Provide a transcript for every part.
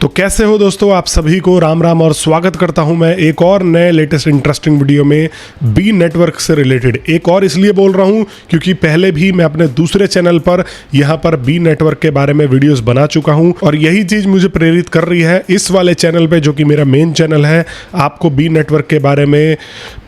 तो कैसे हो दोस्तों, आप सभी को राम राम और स्वागत करता हूं मैं एक और नए लेटेस्ट इंटरेस्टिंग वीडियो में बी नेटवर्क से रिलेटेड। एक और इसलिए बोल रहा हूं क्योंकि पहले भी मैं अपने दूसरे चैनल पर यहां पर बी नेटवर्क के बारे में वीडियोस बना चुका हूं और यही चीज मुझे प्रेरित कर रही है इस वाले चैनल पे, जो कि मेरा मेन चैनल है, आपको बी नेटवर्क के बारे में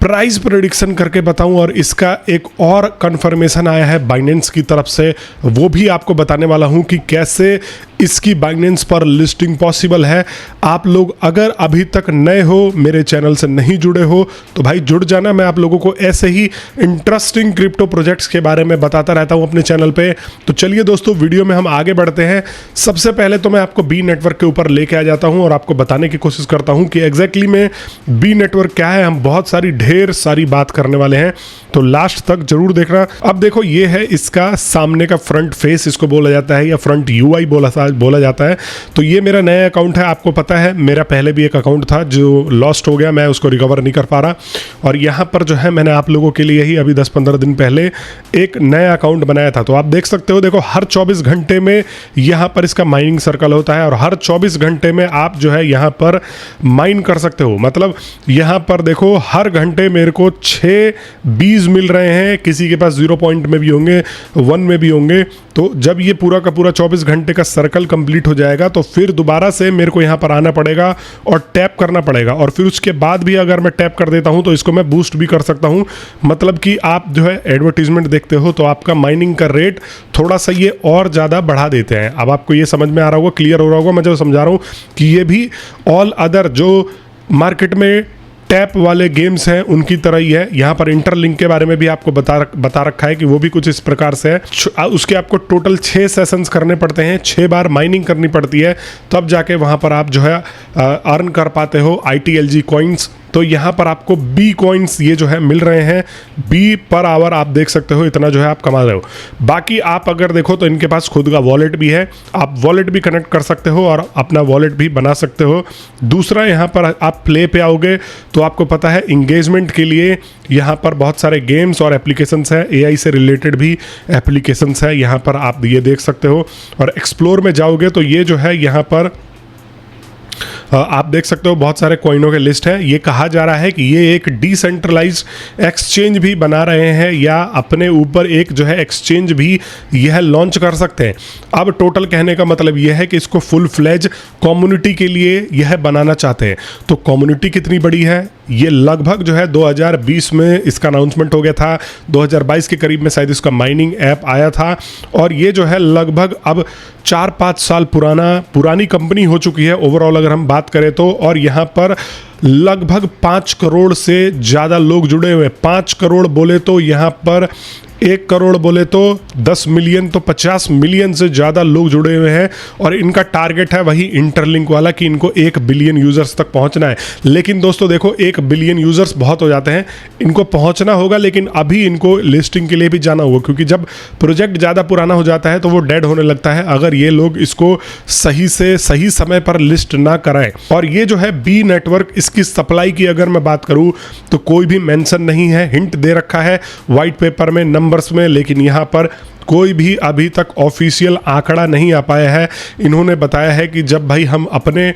प्राइस प्रेडिक्शन करके बताऊं। और इसका एक और कंफर्मेशन आया है बाइनेंस की तरफ से, वो भी आपको बताने वाला हूं कि कैसे इसकी बाइनेंस पर लिस्टिंग पॉसिबल है। आप लोग अगर अभी तक नए हो, मेरे चैनल से नहीं जुड़े हो, तो भाई जुड़ जाना। मैं आप लोगों को ऐसे ही इंटरेस्टिंग क्रिप्टो प्रोजेक्ट्स के बारे में बताता रहता हूं अपने चैनल पे। तो चलिए दोस्तों, वीडियो में हम आगे बढ़ते हैं। सबसे पहले तो मैं आपको बी नेटवर्क के ऊपर लेके आ जाता हूं और आपको बताने की कोशिश करता हूं कि एग्जैक्टली में बी नेटवर्क क्या है। हम बहुत सारी ढेर सारी बात करने वाले हैं, तो लास्ट तक जरूर देखना। अब देखो, ये है इसका सामने का फ्रंट फेस, इसको बोला जाता है, या फ्रंट यूआई बोला जाता है। तो ये मेरा नया अकाउंट है, आपको पता है मेरा पहले भी एक अकाउंट था जो लॉस्ट हो गया, मैं उसको रिकवर नहीं कर पा रहा। और यहाँ पर जो है मैंने आप लोगों के लिए ही अभी 10-15 दिन पहले एक नया अकाउंट बनाया था। तो आप देख सकते हो, देखो हर 24 घंटे में यहाँ पर इसका माइनिंग सर्कल होता है और हर 24 घंटे में आप जो है यहाँ पर माइन कर सकते हो। मतलब यहाँ पर देखो हर घंटे मेरे को 6 बीज मिल रहे हैं, किसी के पास 0 पॉइंट में भी होंगे, 1 में भी होंगे। तो जब ये पूरा का पूरा 24 घंटे का सर्कल कंप्लीट हो जाएगा तो फिर दोबारा से मेरे को यहाँ पर आना पड़ेगा और टैप करना पड़ेगा। और फिर उसके बाद भी अगर मैं टैप कर देता हूँ तो इसको मैं बूस्ट भी कर सकता हूँ। मतलब कि आप जो है एडवर्टीजमेंट देखते हो तो आपका माइनिंग का रेट थोड़ा सा ये और ज़्यादा बढ़ा देते हैं। अब आपको ये समझ में आ रहा होगा, क्लियर हो रहा होगा मैं जो समझा रहा हूँ, कि ये भी ऑल अदर जो मार्केट में टैप वाले गेम्स हैं उनकी तरह ही है। यहाँ पर इंटरलिंक के बारे में भी आपको बता रखा है कि वो भी कुछ इस प्रकार से है। उसके आपको टोटल 6 सेशंस करने पड़ते हैं, 6 बार माइनिंग करनी पड़ती है, तब जाके वहाँ पर आप जो है अर्न कर पाते हो ITLG कॉइन्स। तो यहाँ पर आपको बी कॉइन्स ये जो है मिल रहे हैं, बी पर आवर आप देख सकते हो, इतना जो है आप कमा रहे हो। बाकी आप अगर देखो तो इनके पास खुद का वॉलेट भी है, आप वॉलेट भी कनेक्ट कर सकते हो और अपना वॉलेट भी बना सकते हो। दूसरा, यहाँ पर आप प्ले पे आओगे तो आपको पता है इंगेजमेंट के लिए यहाँ पर बहुत सारे गेम्स और एप्लीकेशंस हैं, AI से रिलेटेड भी एप्लीकेशंस है, यहाँ पर आप ये देख सकते हो। और एक्सप्लोर में जाओगे तो ये जो है यहाँ पर आप देख सकते हो बहुत सारे कॉइनों के लिस्ट है। ये कहा जा रहा है कि ये एक डिसेंट्रलाइज्ड एक्सचेंज भी बना रहे हैं या अपने ऊपर एक जो है एक्सचेंज भी यह लॉन्च कर सकते हैं। अब टोटल कहने का मतलब यह है कि इसको फुल फ्लेज कम्युनिटी के लिए यह बनाना चाहते हैं। तो कम्युनिटी कितनी बड़ी है, ये लगभग जो है 2020 में इसका अनाउंसमेंट हो गया था, 2022 के करीब में शायद इसका माइनिंग ऐप आया था। और ये जो है लगभग अब 4-5 साल पुरानी कंपनी हो चुकी है ओवरऑल अगर हम बात करें तो। और यहाँ पर लगभग 5 करोड़ से ज़्यादा लोग जुड़े हुए हैं। 5 करोड़ बोले तो यहाँ पर 1 करोड़ बोले तो 10 मिलियन, तो 50 मिलियन से ज़्यादा लोग जुड़े हुए हैं। और इनका टारगेट है वही इंटरलिंक वाला कि इनको 1 बिलियन यूज़र्स तक पहुंचना है। लेकिन दोस्तों देखो, 1 बिलियन यूज़र्स बहुत हो जाते हैं, इनको पहुंचना होगा, लेकिन अभी इनको लिस्टिंग के लिए भी जाना होगा, क्योंकि जब प्रोजेक्ट ज़्यादा पुराना हो जाता है तो वो डेड होने लगता है अगर ये लोग इसको सही से सही समय पर लिस्ट ना कराएं। और ये जो है बी नेटवर्क, इसकी सप्लाई की अगर मैं बात करूँ तो कोई भी मेंशन नहीं है, हिंट दे रखा है वाइट पेपर में, नंबर्स में, लेकिन यहाँ पर कोई भी अभी तक ऑफिशियल आंकड़ा नहीं आ पाया है। इन्होंने बताया है कि जब भाई हम अपने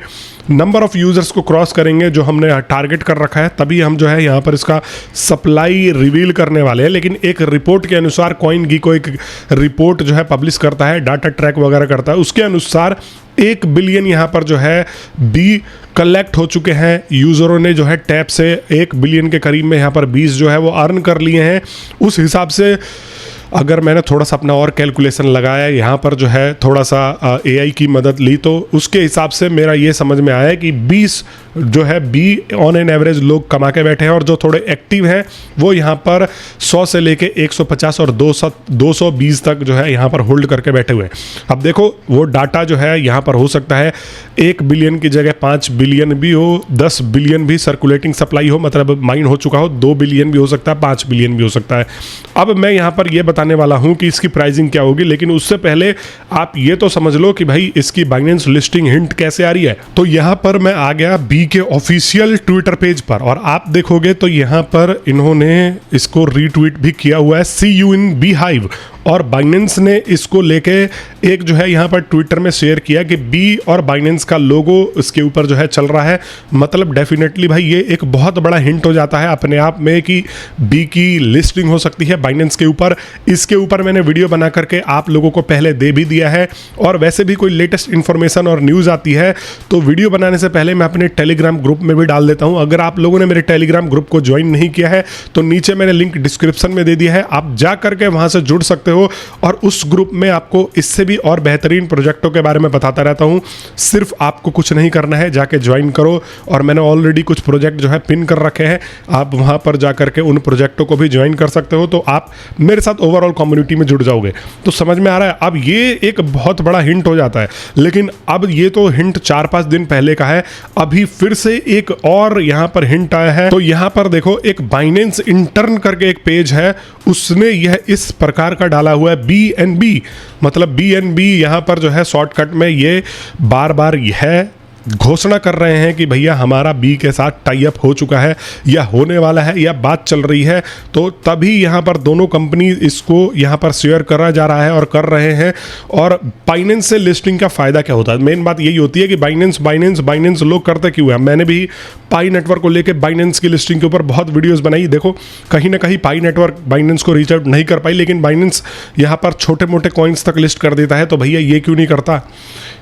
नंबर ऑफ यूज़र्स को क्रॉस करेंगे जो हमने टारगेट कर रखा है, तभी हम जो है यहाँ पर इसका सप्लाई रिवील करने वाले हैं। लेकिन एक रिपोर्ट के अनुसार, कॉइन गीको एक रिपोर्ट जो है पब्लिश करता है, डाटा ट्रैक वगैरह करता है, उसके अनुसार 1 बिलियन यहाँ पर जो है बी कलेक्ट हो चुके हैं। यूज़रों ने जो है टैप से 1 बिलियन के करीब में यहाँ पर बीज जो है वो अर्न कर लिए हैं। उस हिसाब से अगर मैंने थोड़ा सा अपना और कैलकुलेशन लगाया, यहाँ पर जो है थोड़ा सा AI की मदद ली, तो उसके हिसाब से मेरा ये समझ में आया कि 20 जो है बी ऑन एन एवरेज लोग कमा के बैठे हैं। और जो थोड़े एक्टिव हैं वो यहाँ पर 100 से लेके 150 और 220 तक जो है यहाँ पर होल्ड करके बैठे हुए हैं। अब देखो, वो डाटा जो है यहाँ पर हो सकता है 1 बिलियन की जगह 5 बिलियन भी हो, 10 बिलियन भी सर्कुलेटिंग सप्लाई हो, मतलब माइन हो चुका हो, 2 बिलियन भी हो सकता है, 5 बिलियन भी हो सकता है। अब मैं यहाँ पर ये बताने वाला हूँ कि इसकी प्राइसिंग क्या होगी, लेकिन उससे पहले आप ये तो समझ लो कि भाई इसकी बाइनेंस लिस्टिंग हिंट कैसे आ रही है। तो यहाँ पर मैं आ गया बी बी के ऑफिशियल ट्विटर पेज पर, और आप देखोगे तो यहाँ पर इन्होंने इसको रीट्वीट भी किया हुआ है, सी यू इन बीहाइव। और बाइनेंस ने इसको लेके एक जो है यहाँ पर ट्विटर में शेयर किया कि बी और बाइनेंस का लोगो इसके ऊपर जो है चल रहा है। मतलब डेफिनेटली भाई ये एक बहुत बड़ा हिंट हो जाता है अपने आप में कि बी की लिस्टिंग हो सकती है बाइनेंस के ऊपर। इसके ऊपर मैंने वीडियो बना करके आप लोगों को पहले दे भी दिया है, और वैसे भी कोई लेटेस्ट इन्फॉर्मेशन और न्यूज़ आती है तो वीडियो बनाने से पहले मैं अपने टेलीग्राम ग्रुप में भी डाल देता हूँ। अगर आप लोगों ने मेरे टेलीग्राम ग्रुप को ज्वाइन नहीं किया है तो नीचे मैंने लिंक डिस्क्रिप्शन में दे दिया है, आप जा करके वहाँ से जुड़ सकते हो। और उस ग्रुप में आपको इससे भी और बेहतरीन प्रोजेक्टों के बारे में बताता रहता हूं। सिर्फ आपको कुछ नहीं करना है, जाके ज्वाइन करो। और मैंने ऑलरेडी कुछ प्रोजेक्ट जो है पिन कर रखे हैं, आप वहां पर जा करके उन प्रोजेक्टों को भी ज्वाइन कर सकते हो, तो आप मेरे साथ ओवरऑल कम्युनिटी में जुड़ जाओगे। तो समझ में आ रहा है। अब ये एक बहुत बड़ा हिंट हो जाता है, लेकिन अब ये तो हिंट 4-5 दिन पहले का है, अभी फिर से एक और यहां पर हिंट आया है। तो यहां पर देखो, एक बाइनेंस इंटर्न करके एक पेज है, उसने यह इस प्रकार का डाला हुआ है BNB। मतलब BNB यहां पर जो है शॉर्टकट में ये बार बार यह घोषणा कर रहे हैं कि भैया हमारा बी के साथ टाई अप हो चुका है या होने वाला है या बात चल रही है। तो तभी यहाँ पर दोनों कंपनी इसको यहाँ पर शेयर करा जा रहा है और कर रहे हैं। और बाइनेंस से लिस्टिंग का फ़ायदा क्या होता है, मेन बात यही होती है कि बाइनेंस लोग करते क्यों है। मैंने भी पाई नेटवर्क को लेकर बाइनेंस की लिस्टिंग के ऊपर बहुत वीडियोज़ बनाई। देखो कहीं ना कहीं पाई नेटवर्क बाइनेंस को रीच आउट नहीं कर पाई, लेकिन बाइनेंस यहाँ पर छोटे मोटे कॉइन्स तक लिस्ट कर देता है। तो भैया ये क्यों नहीं करता,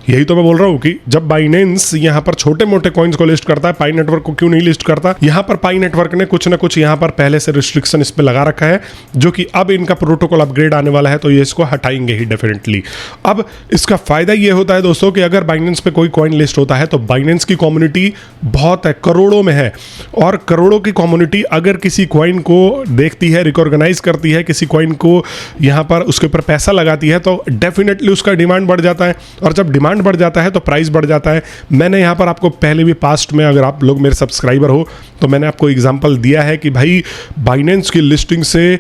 यही तो मैं बोल रहा हूँ कि जब बाइनेंस यहाँ पर छोटे मोटे कॉइन्स को लिस्ट करता है, पाई नेटवर्क को क्यों नहीं लिस्ट करता। यहाँ पर पाई नेटवर्क ने कुछ ना कुछ यहाँ पर पहले से रिस्ट्रिक्शन इस पे लगा रखा है, जो कि अब इनका प्रोटोकॉल अपग्रेड आने वाला है तो ये इसको हटाएंगे ही डेफिनेटली। अब इसका फायदा ये होता है दोस्तों कि अगर बाइनेंस पे कोई कॉइन लिस्ट होता है तो बाइनेंस की कम्युनिटी बहुत है, करोड़ों में है, और करोड़ों की कम्युनिटी अगर किसी कॉइन को देखती है, रिकॉग्नाइज करती है, किसी कॉइन को यहाँ पर उसके ऊपर पैसा लगाती है, तो डेफिनेटली उसका डिमांड बढ़ जाता है, और जब डिमांड बढ़ जाता है तो प्राइस बढ़ जाता है। मैंने यहाँ पर आपको पहले भी पास्ट में, अगर आप लोग मेरे सब्सक्राइबर हो तो मैंने आपको एग्जांपल दिया है कि भाई बाइनेंस की लिस्टिंग से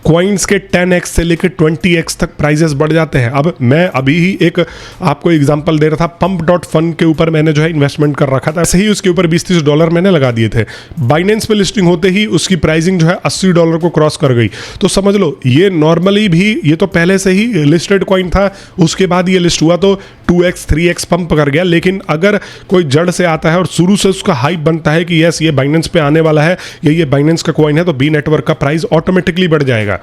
कॉइन्स के 10x से लेकर 20x तक प्राइजेस बढ़ जाते हैं। अब मैं अभी ही एक आपको एग्जांपल दे रहा था, pump.fun के ऊपर मैंने जो है इन्वेस्टमेंट कर रखा था, ऐसे ही उसके ऊपर $20-30 मैंने लगा दिए थे। बाइनेंस पे लिस्टिंग होते ही उसकी प्राइसिंग जो है $80 को क्रॉस कर गई। तो समझ लो ये नॉर्मली भी, ये तो पहले से ही लिस्टेड कॉइन था, उसके बाद ये लिस्ट हुआ तो 2x 3x पंप कर गया। लेकिन अगर कोई जड़ से आता है और शुरू से उसका हाइप बनता है कि यस ये बाइनेंस पे आने वाला है या ये बाइनेंस का कॉइन है, तो बी नेटवर्क का प्राइस ऑटोमेटिकली बढ़ जाएगा।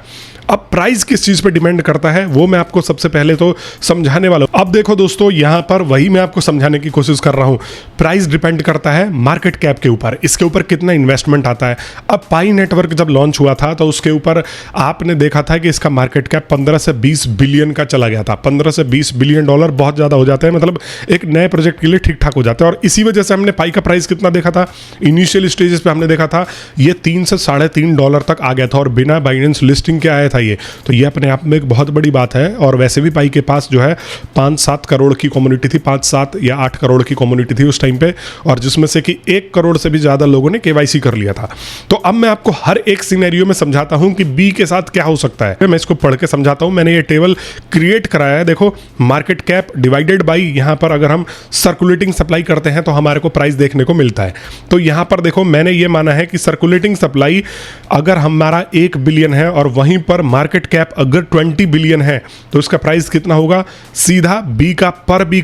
अब प्राइस किस चीज पे डिपेंड करता है वो मैं आपको सबसे पहले तो समझाने वाला हूं। अब देखो दोस्तों, यहां पर वही मैं आपको समझाने की कोशिश कर रहा हूं। प्राइस डिपेंड करता है मार्केट कैप के ऊपर, इसके ऊपर कितना इन्वेस्टमेंट आता है। अब पाई नेटवर्क जब लॉन्च हुआ था तो उसके ऊपर आपने देखा था कि इसका मार्केट कैप 15 से 20 बिलियन का चला गया था। 15 से 20 बिलियन डॉलर बहुत ज्यादा हो जाते हैं, मतलब एक नए प्रोजेक्ट के लिए ठीक ठाक हो जाता है। और इसी वजह से हमने पाई का प्राइस कितना देखा था, इनिशियल स्टेजेस पे हमने देखा था ये $3 से $3.5 तक आ गया था, और बिना बाइनेंस लिस्टिंग के आया था ये। तो ये अपने आप में एक बहुत बड़ी बात है। और वैसे भी पाई के पास जो है 5-7 करोड़ की कम्युनिटी थी, 5-7 या 8 करोड़ की कम्युनिटी थी उस टाइम पे, और जिसमें से कि 1 करोड़ से भी ज्यादा लोगों ने केवाईसी कर लिया था। तो अब मैं आपको हर एक सिनेरियो में समझाता हूं कि बी के साथ क्या हो सकता है। मैं इसको पढ़ के समझाता हूं। मैंने ये टेबल क्रिएट कराया है, देखो मार्केट कैप डिवाइडेड बाई, यहां पर अगर हम सर्कुलेटिंग सप्लाई करते हैं तो हमारे को प्राइस देखने को मिलता है। तो यहां पर देखो मैंने ये माना है कि सर्कुलेटिंग सप्लाई अगर हमारा 1 बिलियन है और वहीं पर मार्केट कैप अगर 20 बिलियन है तो इसका प्राइस कितना होगा, सीधा बी का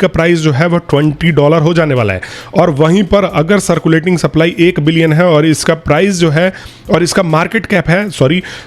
प्राइस जो है वह $20 हो जाने वाला है। और वहीं पर अगर सर्कुलेटिंग सप्लाई 1 बिलियन है और इसका प्राइस जो है और इसका मार्केट कैप है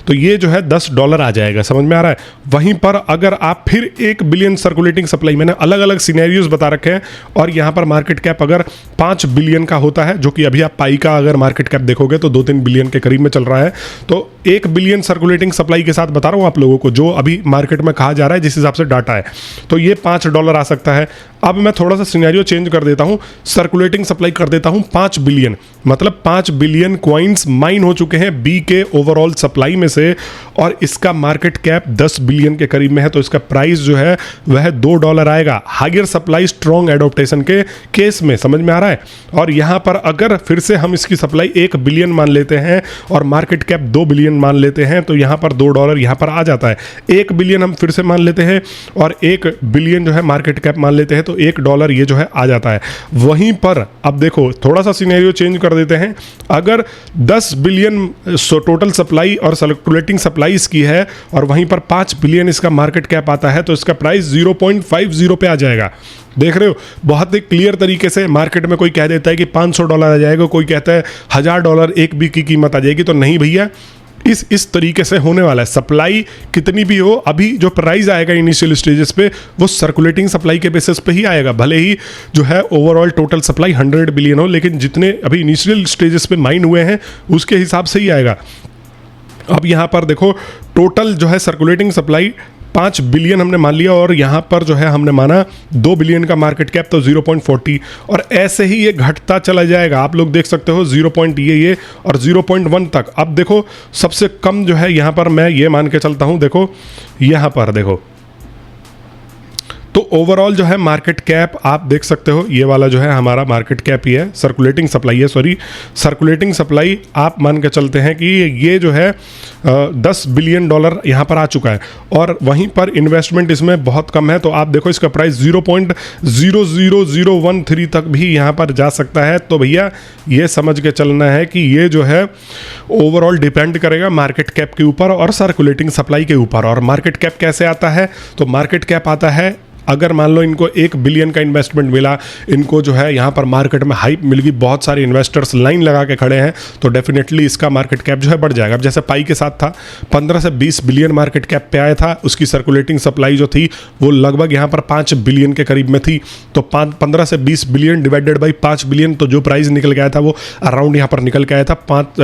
तो ये जो है $10 आ जाएगा। समझ में आ रहा है। वहीं पर अगर आप फिर 1 बिलियन सर्कुलेटिंग सप्लाई, मैंने अलग अलग सिनेरियोज बता रखे हैं, और यहां पर मार्केट कैप अगर 5 बिलियन का होता है, जो कि अभी आप पाई का अगर मार्केट कैप देखोगे तो 2-3 बिलियन के करीब में चल रहा है, तो 1 बिलियन सर्कुलेटिंग सप्लाई के साथ बता रहा हूं आप लोगों को जो अभी मार्केट में कहा जा रहा है, जिस हिसाब से डाटा है, तो ये $5 आ सकता है। अब मैं थोड़ा सा सिनेरियो चेंज कर देता हूं, सर्कुलेटिंग सप्लाई कर देता हूं 5 बिलियन, मतलब 5 बिलियन कॉइन्स माइन हो चुके हैं बी के ओवरऑल सप्लाई में से, और इसका मार्केट कैप 10 बिलियन के करीब में है, तो इसका प्राइस जो है वह $2 आएगा हायर सप्लाई स्ट्रॉन्ग एडॉप्टेशन के केस में। समझ में आ रहा है। और यहां पर अगर फिर से हम इसकी सप्लाई 1 बिलियन मान लेते हैं और मार्केट कैप 2 बिलियन मान लेते हैं, तो यहां पर $2 यहां पर आ जाता है। 1 बिलियन हम फिर से मान लेते हैं और 1 बिलियन जो है मार्केट कैप मान लेते हैं, तो तो $1 ये जो है आ जाता है। वहीं पर अब देखो थोड़ा सा सिनेरियो चेंज कर देते हैं, अगर 10 बिलियन टोटल सप्लाई और सर्कुलेटिंग सप्लाई इसकी है और वहीं पर 5 बिलियन इसका मार्केट कैप आता है, तो इसका प्राइस 0.50 पे आ जाएगा। देख रहे हो, बहुत ही क्लियर तरीके से मार्केट में कोई कह देता है कि $500 आ जाएगा, कोई कहता है $1000 एक बी की कीमत आ जाएगी, तो नहीं भैया, इस तरीके से होने वाला है। सप्लाई कितनी भी हो, अभी जो प्राइस आएगा इनिशियल स्टेजेस पे वो सर्कुलेटिंग सप्लाई के बेसिस पे ही आएगा। भले ही जो है ओवरऑल टोटल सप्लाई 100 बिलियन हो, लेकिन जितने अभी इनिशियल स्टेजेस पे माइन हुए हैं उसके हिसाब से ही आएगा। अब यहाँ पर देखो टोटल जो है सर्कुलेटिंग सप्लाई 5 बिलियन हमने मान लिया और यहाँ पर जो है हमने माना 2 बिलियन का मार्केट कैप, तो 0.40 और ऐसे ही ये घटता चला जाएगा। आप लोग देख सकते हो 0. ये और 0.1 तक। अब देखो सबसे कम जो है यहाँ पर मैं ये मान के चलता हूँ, देखो यहाँ पर देखो तो ओवरऑल जो है मार्केट कैप आप देख सकते हो, ये वाला जो है हमारा मार्केट कैप ही है, सर्कुलेटिंग सप्लाई है, सॉरी सर्कुलेटिंग सप्लाई आप मान के चलते हैं कि ये जो है $10 बिलियन यहाँ पर आ चुका है और वहीं पर इन्वेस्टमेंट इसमें बहुत कम है। तो आप देखो इसका प्राइस 0.00013 तक भी यहाँ पर जा सकता है। तो भैया ये समझ के चलना है कि ये जो है ओवरऑल डिपेंड करेगा मार्केट कैप के ऊपर और सर्कुलेटिंग सप्लाई के ऊपर। और मार्केट कैप कैसे आता है, तो मार्केट कैप आता है अगर मान लो इनको 1 बिलियन का इन्वेस्टमेंट मिला, इनको जो है यहाँ पर मार्केट में हाइप मिल गई, बहुत सारे इन्वेस्टर्स लाइन लगा के खड़े हैं, तो डेफिनेटली इसका मार्केट कैप जो है बढ़ जाएगा। अब जैसे पाई के साथ था 15 से 20 बिलियन मार्केट कैप पे आया था, उसकी सर्कुलेटिंग सप्लाई जो थी वो लगभग यहाँ पर 5 बिलियन के करीब में थी। तो 15 से 20 बिलियन डिवाइडेड बाई 5 बिलियन, तो जो प्राइस निकल के आया था वो अराउंड यहाँ पर निकल के आया था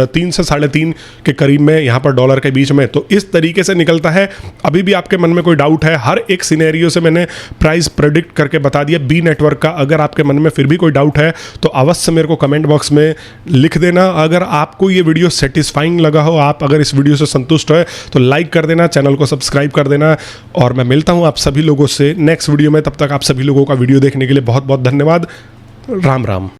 3 से 3.5 के करीब में यहाँ पर डॉलर के बीच में। तो इस तरीके से निकलता है। अभी भी आपके मन में कोई डाउट है, हर एक सिनेरियो से मैंने प्राइस प्रेडिक्ट करके बता दिया बी नेटवर्क का। अगर आपके मन में फिर भी कोई डाउट है तो अवश्य मेरे को कमेंट बॉक्स में लिख देना। अगर आपको ये वीडियो सेटिस्फाइंग लगा हो, आप अगर इस वीडियो से संतुष्ट हो तो लाइक कर देना, चैनल को सब्सक्राइब कर देना और मैं मिलता हूं आप सभी लोगों से नेक्स्ट वीडियो में। तब तक आप सभी लोगों का वीडियो देखने के लिए बहुत बहुत धन्यवाद। राम राम।